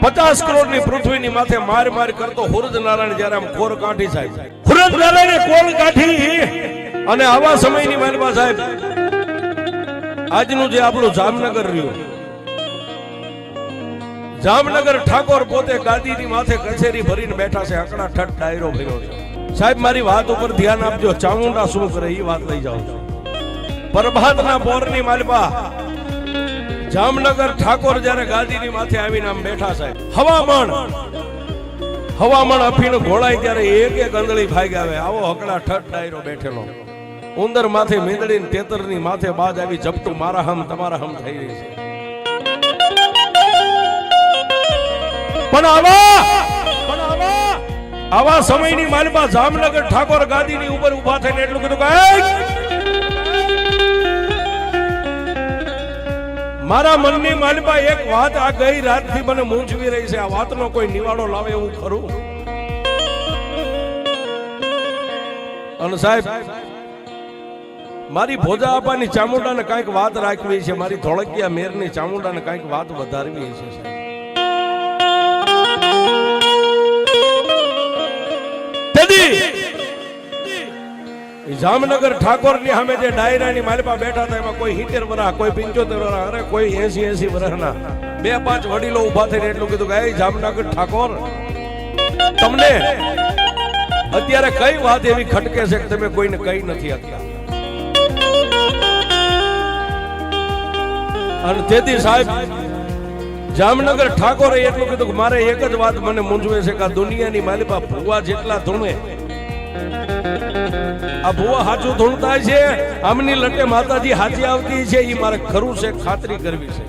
50 કરોડની પૃથ્વીની માથે માર માર કરતો હુરજ નારાયણ જ્યારે આમ કોર કાઠી સાહેબ, હુરજ નારાયણે કોર કાઠી અને આવા સમયની માલપા સાહેબ આજનું જે આપણું જામનગર રહ્યું, જામનગર ઠાકોર પોતે ગાદીની માથે કચેરી ભરીને બેઠા છે, અકડા ઠઠ ડાયરો ભર્યો છે સાહેબ. મારી વાત ઉપર ધ્યાન આપજો, ચામુંડા શું કરે એ વાત લઈ જાઉં છું. પ્રભાતના પોરની માલપા જામનગર ઠાકોર જ્યારે ગાદીની માથે આવીને આમ બેઠા સાહેબ, હવામાન અફીણ ઘોળાય ત્યારે એક એક અંદળી ભાગ આવે, આવો હકડા ઠઠ ડાયરો બેઠેલો, ઉંદર માથે મીંદડીને તેતરની માથે બાજ આવી ઝપટું મારા હમ તમારા હમ થઈ રહી છે. પણ આવા સમયની માલપા જામનગર ઠાકોર ગાદીની ઉપર ઉભા થઈને એટલું કીધું કે મારા મનની માલપા એક વાત આ ગઈ રાતથી મને મૂંઝવી રહી છે, આ વાતનો કોઈ નિવાડો લાવે એવું ખરું? અને સાહેબ મારી ભોજા આપાની ચામુંડાને કાંઈક વાત રાખવી છે, મારી ધોળકિયા મેરની ચામુંડાને કાંઈક વાત વધારવી છે સાહેબ. જામનગર ઠાકોર ની સામે જે ડાયરાની માલપા બેઠા હતા એમાં કોઈ 70 વર્ષ, કોઈ 75 વર્ષ, અરે કોઈ 80 વર્ષના 2-5 વડીલો ઉભા થઈને એટલું કીધું કે એ જામનગર ઠાકોર, તમને અત્યારે કઈ વાત એવી ખટકે છે કે તમે કોઈને કઈ નથી શકતા? અને તેથી સાહેબ જામનગર ઠાકોરે એટલું કીધું કે મારે એક જ વાત મને મૂંઝવે છે કે આ દુનિયાની માલપા ભુવા જેટલા ધૂણે, આ ભુવા હાચું ધૂણતા છે, આમની લટે માતાજી હાચી આવતી છે, એ મારે ખરું છે, ખાતરી કરવી છે.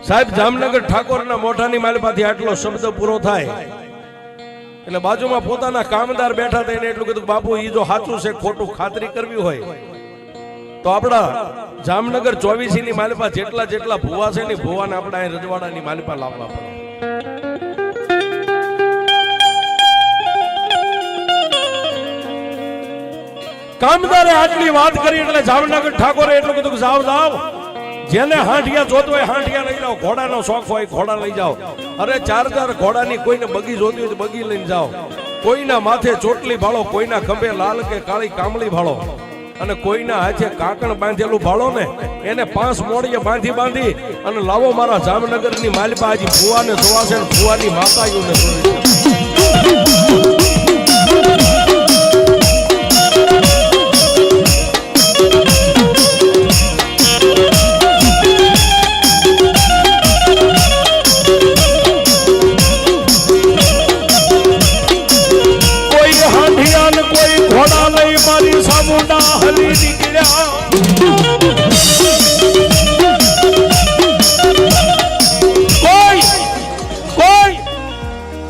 સાહેબ જામનગર ઠાકોરના મોઢાની માલપાથી આટલો શબ્દ પૂરો થાય એટલે બાજુમાં પોતાના કામદાર બેઠા થઈને એટલું કીધું બાપુ ઈ જો સાચું છે ખોટું ખાતરી કરવી હોય તો આપણા જામનગર 24 ની માલપા જેટલા જેટલા ભુવા છે ને ભુવાને આપણા અહીં રજવાડાની માલપા લાવવા પડે. કામદારે આટલી વાત કરી એટલે જામનગર ઠાકોરે એટલું કીધું કે જાવ જાવ, જેને હાંઠિયા જોતો હોય હાંઠિયા લઈ જાઓ, ઘોડાનો શોખ હોય ઘોડા લઈ જાઓ, અરે 4 ઘોડાની કોઈને બગી જોતી હોય તો બગી લઈને જાઓ, કોઈના માથે ચોટલી ભાળો, કોઈના ખંભે લાલ કે કાળી કામળી ભાળો, અને કોઈના હાથે કાકણ બાંધેલું ભાળો ને એને 5 મોડીએ બાંધી અને લાવો મારા જામનગરની માલપા આજી ભુવાને જોવા છે, ભુવાની માતાઓને જોઈ છે.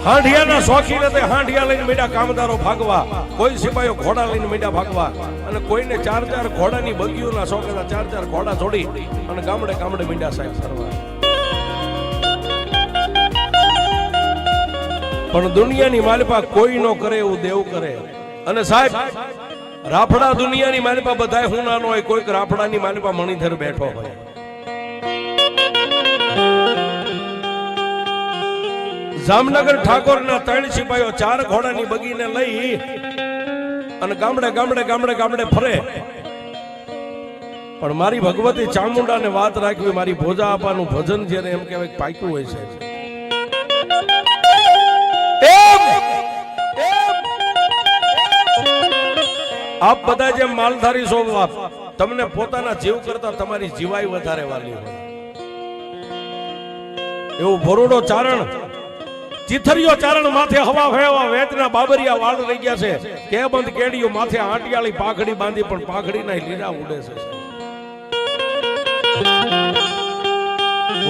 હાંડિયાના શોખીન હતા, હાંડિયા લઈને મીડા કામદારો ભાગવા, કોઈ સિપાહીઓ ઘોડા લઈને મીડા ભાગવા, અને કોઈને 4 ઘોડાની બગીઓના શોખ હતા, 4 ઘોડા જોડી અને ગામડે ગામડે મીડા સાહેબ ફરવા. પણ દુનિયાની માલપા કોઈ નો કરે એવું દેવ કરે. અને સાહેબ રાફડા દુનિયાની માલપા બધાય હું નાનો હોય, કોઈક રાફડાની માલપા મણિધર બેઠો હોય. જામનગર ઠાકોરના 3 સિપાહીઓ 4 ઘોડાની બગીને લઈ અને ગામડે ગામડે ગામડે ગામડે ફરે. પણ મારી ભગવતી ચામુંડાને વાત રાખવી, મારી ભોજા આપાનું ભજન જેને એમ કહેવાય પાક્યું હોય છે. આપ બધા જેમ માલધારી છો, તમને પોતાના જીવ કરતા તમારી જીવાય વધારે વાલી હોય એવું ભરોડો ચારણ, ચિથરિયો ચારણ માથે હવા ફેવા વેતના બાબરિયા વાળ રહી ગયા છે, કે બંધ કેડીઓ માથે આંટિયાળી પાઘડી બાંધી પણ પાઘડીના લીલા ઉડે છે.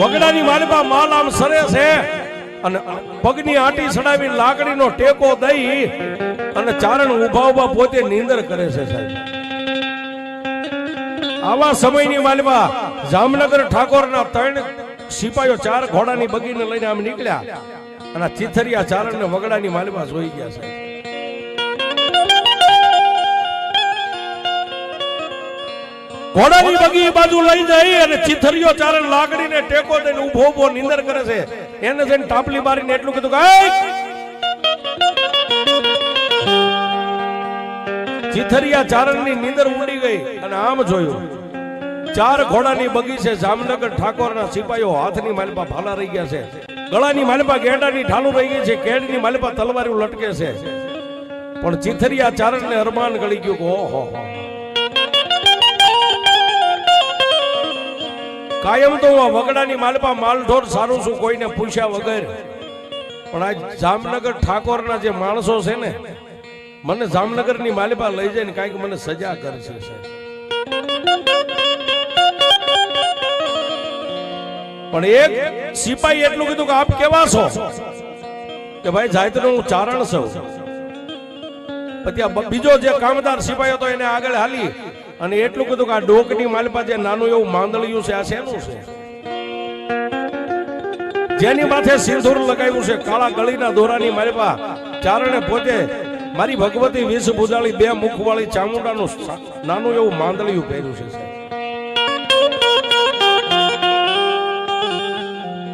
વગડાની માલપા માલ આમ સરે છે અને પગની આંટી સડાવી લાકડીનો ટેકો દઈ અને ચારણ ઉભા ઉભા પોતે નીંદર કરે છે સાહેબ. આવા સમયની માલપા જામનગર ઠાકોરના 3 સિપાહીઓ 4 ઘોડાની બગીને લઈને આમ નીકળ્યા અને ચિથરિયા ચારણ ને વગડાની માલપા જોઈ ગયા છે. ઘોડાની બગી બાજુ લઈ જાય અને ચીથરીઓ ચારણ લાકડીને ટેકો દઈને ઉભો ઉભો નીંદર કરે છે. એને જઈને ટાપલી મારીને એટલું કીધું કે ચીથરિયા ચારણની નીંદર ઉડી ગઈ અને આમ જોયું 4 ઘોડાની બગી છે. જામનગર ઠાકોરના સિપાહીઓ હાથની માલપા ભાલા રહી ગયા છે, ગળાની માલપા ગેંડાની ઢાલું રહી ગઈ છે, કેડની માલપા તલવારી લટકે છે. પણ ચીથરિયા ચારણને અરમાન ગળી ગયું કે ઓહો, કાયમ તો વગડાની માલપા માલઢોર સારું છું કોઈને પૂછ્યા વગર, પણ આજ જામનગર ઠાકોરના જે માણસો છે ને, મને જામનગરની માલપા લઈ જાય ને કાંઈક મને સજા કરશે. પણ એક સિપાહી એટલું કીધું કે આપ કેવા છો? કે ભાઈ જાયતનો હું ચારણ છું. પછી બીજો જે કામદાર સિપાહી હતો એને આગળ હાલી અને એટલું કીધું કે આ ડોકની માલપા જે નાનું એવું માંદળિયું છે, આ શેનું છે? જેની માથે સિંદૂર લગાવ્યું છે, કાળા ગળીના દોરાની માલપા ચારણે પોતે મારી ભગવતી 20 ભુજાળી 2 મુખવાળી ચામુંડાનું નાનું એવું માંદળિયું પહેર્યું છે.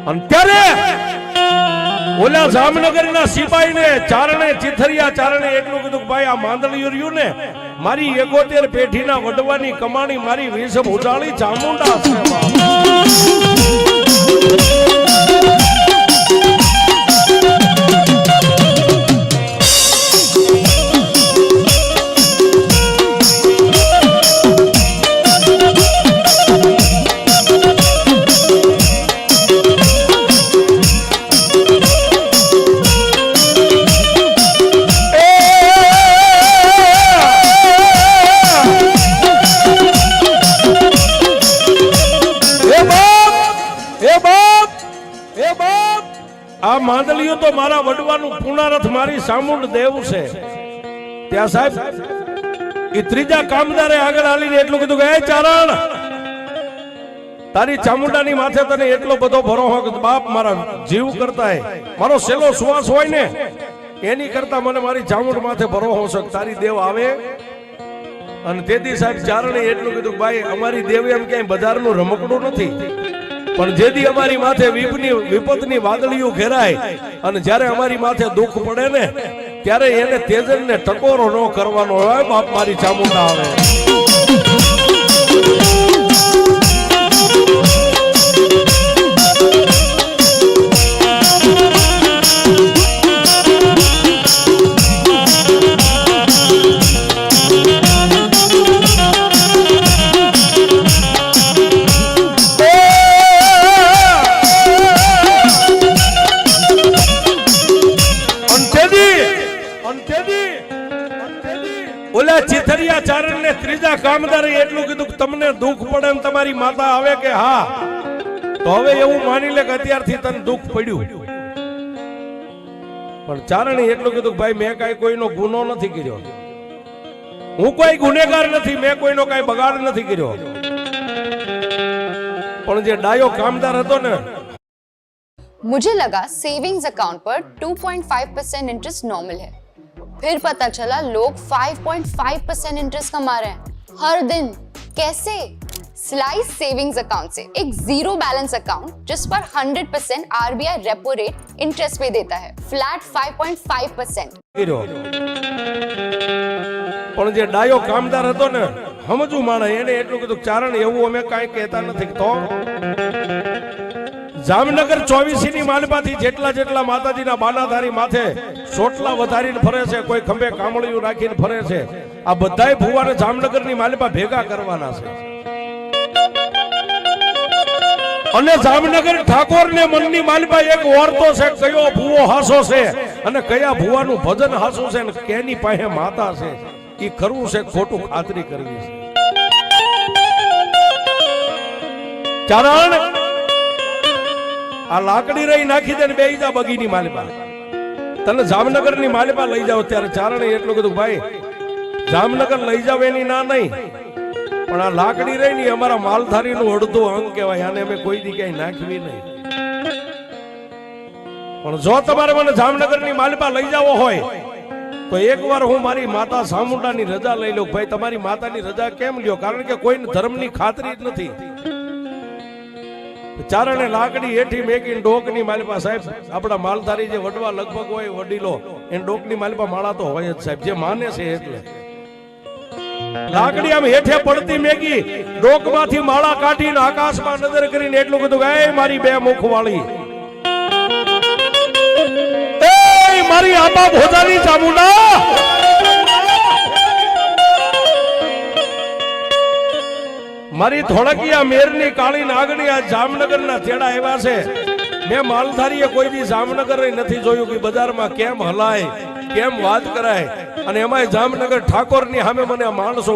અને ત્યારે ઓલા જામનગરના સિપાહીને ચારણે ચીથરિયા ચારણે એટલું કીધું કે ભાઈ આ માંદળિયું રહ્યું ને, મારી 71 પેઢીના વડવાની કમાણી મારી 20 ભુજાળી ચામુંડા છે. આ માંદલિયો તો મારા વડવાનું પુનારથ મારી સામુંડ દેવ છે. ત્યાં સાહેબ એ ત્રીજા કામદારે આગળ આવીને એટલું કીધું કે એ ચારણ, તારી ચામુંડાની માથે તને એટલો બધો ભરોસો કે બાપ મારા જીવ કરતા મારો સેલો શ્વાસ હોય ને એની કરતા મને મારી ચામુંડ માથે ભરોસો છે તારી દેવ આવે. અને તેથી સાહેબ ચારણે એટલું કીધું ભાઈ અમારી દેવ એમ ક્યાંય બજારનું રમકડું નથી, પણ જેથી અમારી માથે વિપતની વાદળીઓ ઘેરાય અને જ્યારે અમારી માથે દુઃખ પડે ને ત્યારે એને તેજનને ટકોરો ન કરવાનો હોય. બાપ મારી ચામુંડા આવે. ઓલા ચીથરિયા ચારણને ત્રીજા કામદારે એટલું કીધું કે તમને દુઃખ પડે ને તમારી માતા આવે કે હા, તો હવે એવું માની લે કે અત્યારથી તને દુઃખ પડ્યું. પણ ચારણે એટલું કીધું ભાઈ મેં કાંઈ કોઈનો ગુનો નથી કર્યો, હું કોઈ ગુનેગાર નથી, મેં કોઈનો કાંઈ બગાડ નથી કર્યો. પણ જે ડાયો કામદાર હતો ને, मुझे लगा सेविंग्स अकाउंट पर 2.5% इंटरेस्ट नॉर्मल है, फिर पता चला लोग 5.5% इंटरेस्ट कमा रहे हैं हर दिन. कैसे? स्लाइस सेविंग्स अकाउंट से एक जीरो बैलेंस अकाउंट जिस पर 100% आरबीआई रेपो रेट इंटरेस्ट पे देता है, फ्लैट 5.5%. પણ જે ડાયો કામદાર હતો ને સમજુ માણે એને એટલું કીધું ચારણ એવું અમે કાંઈ કહેતા નથી. તો જામનગર 24 ની માલપાથી જેટલા માતાજીના બાનાધારી માથે સોટલા વધારીને ફરે છે, કોઈ ખંભે કામળિયું રાખીને ફરે છે, આ બધાય ભુવાને જામનગરની માલપા ભેગા કરવાના છે. અને જામનગર ઠાકોરને મનની માલપા એક ઓરતો છે કયો ભુવો હાસો છે અને કયા ભુવાનું ભજન હાસું છે ને કેની પાસે માતા છે એ કરવું છે ખોટું ખાતરી કરવી છે. ચારણ આ લાકડી રહી નાખી દે ને બેહી જા બગીની માલપા, તને જામનગરની માલપા લઈ જાવ. ત્યારે ચારણે એટલું કીધું ભાઈ જામનગર લઈ જાવ એની ના નહીં, પણ આ લાકડી રહી ને અમારા માલધારીનું અડધું અંગ કહેવાય, આને અમે કોઈ દી ક્યાંય નાખવી નહીં. પણ જો તમારે મને જામનગરની માલપા લઈ જાવો હોય તો એકવાર હું મારી માતા ચામુંડાની રજા લઈ લઉં. ભાઈ તમારી માતાની રજા કેમ લ્યો? કારણ કે કોઈને ધર્મની ખાતરી જ નથી. ચારણે લાકડી હેઠી મેકીને ડોકની માલિપા સાહેબ આપણા માલધારી જે વડવા લગભગ હોય વડીલો એને ડોકની માલિપા માળા તો હોય જ સાહેબ, જે માને છે એટલે. લાકડી આમ હેઠે પડતી મેકી ડોકમાંથી માળા કાઢીને આકાશમાં નજર કરીને એટલું કીધું કે એ મારી બે મુખ વાળી, એ મારી આબા ભોજાની ચામુંડા, મારી ધોળકિયા મેરની કાળી નાગણી આ જામનગરના તેડા એવા છે. મેં માલધારીએ કોઈ દી જામનગર નથી જોયું કે બજારમાં કેમ હલાય કેમ વાત કરાય, અને એમાંય જામનગર ઠાકોરની સામે મને આ માણસો